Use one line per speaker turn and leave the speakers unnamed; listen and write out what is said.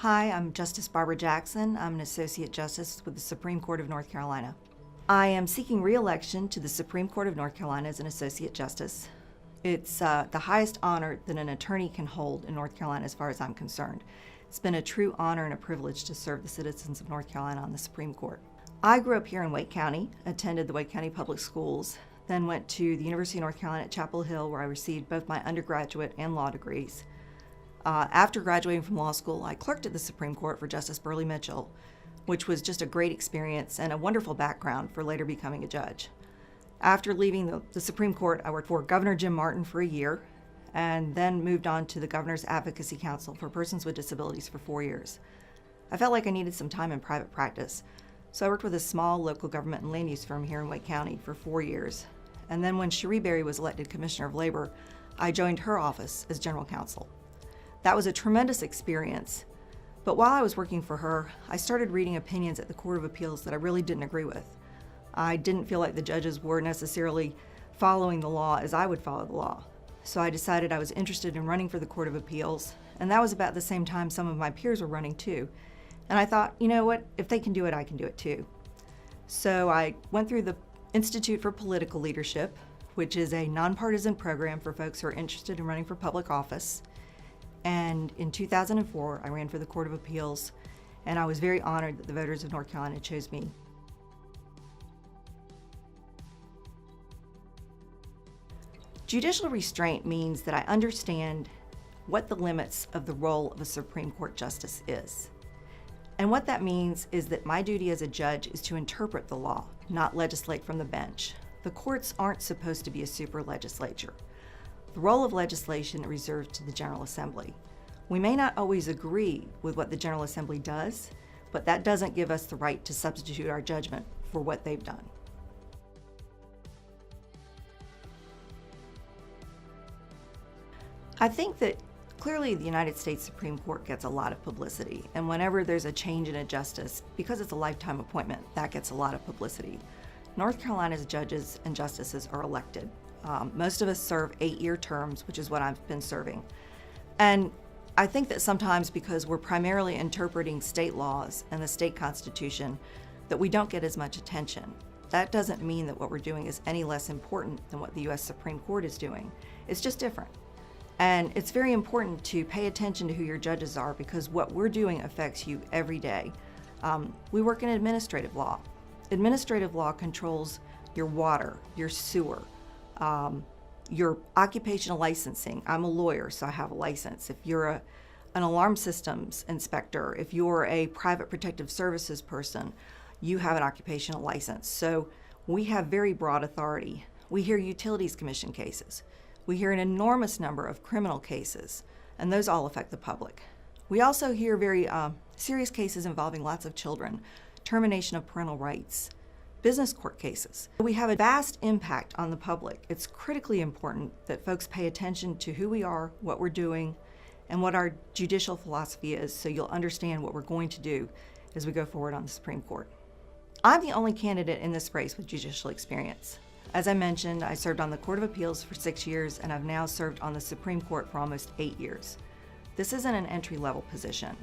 Hi, I'm Justice Barbara Jackson. I'm an Associate Justice with the Supreme Court of North Carolina. I am seeking re-election to the Supreme Court of North Carolina as an Associate Justice. It's the highest honor that an attorney can hold in North Carolina as far as I'm concerned. It's been a true honor and a privilege to serve the citizens of North Carolina on the Supreme Court. I grew up here in Wake County, attended the Wake County Public Schools, then went to the University of North Carolina at Chapel Hill, where I received both my undergraduate and law degrees. After graduating from law school, I clerked at the Supreme Court for Justice Burley Mitchell, which was just a great experience and a wonderful background for later becoming a judge. After leaving the Supreme Court, I worked for Governor Jim Martin for a year, and then moved on to the Governor's Advocacy Council for Persons with Disabilities for 4 years. I felt like I needed some time in private practice, so I worked with a small local government and land use firm here in Wake County for 4 years. And then when Cherie Berry was elected Commissioner of Labor, I joined her office as General Counsel. That was a tremendous experience, but while I was working for her, I started reading opinions at the Court of Appeals that I really didn't agree with. I didn't feel like the judges were necessarily following the law as I would follow the law. So I decided I was interested in running for the Court of Appeals, and that was about the same time some of my peers were running too. And I thought, you know what, if they can do it, I can do it too. So I went through the Institute for Political Leadership, which is a nonpartisan program for folks who are interested in running for public office. And in 2004, I ran for the Court of Appeals, and I was very honored that the voters of North Carolina chose me. Judicial restraint means that I understand what the limits of the role of a Supreme Court justice is. And what that means is that my duty as a judge is to interpret the law, not legislate from the bench. The courts aren't supposed to be a super legislature. The role of legislation is reserved to the General Assembly. We may not always agree with what the General Assembly does, but that doesn't give us the right to substitute our judgment for what they've done. I think that clearly the United States Supreme Court gets a lot of publicity, and whenever there's a change in a justice, because it's a lifetime appointment, that gets a lot of publicity. North Carolina's judges and justices are elected. Most of us serve 8-year terms, which is what I've been serving. And I think that sometimes because we're primarily interpreting state laws and the state constitution, that we don't get as much attention. That doesn't mean that what we're doing is any less important than what the U.S. Supreme Court is doing. It's just different. And it's very important to pay attention to who your judges are, because what we're doing affects you every day. We work in administrative law. Administrative law controls your water, your sewer, your occupational licensing. I'm a lawyer, so I have a license. If you're an alarm systems inspector, if you're a private protective services person, you have an occupational license. So we have very broad authority. We hear Utilities Commission cases. We hear an enormous number of criminal cases, and those all affect the public. We also hear very serious cases involving lots of children, termination of parental rights, business court cases. We have a vast impact on the public. It's critically important that folks pay attention to who we are, what we're doing, and what our judicial philosophy is, so you'll understand what we're going to do as we go forward on the Supreme Court. I'm the only candidate in this race with judicial experience. As I mentioned, I served on the Court of Appeals for 6 years, and I've now served on the Supreme Court for almost 8 years. This isn't an entry-level position.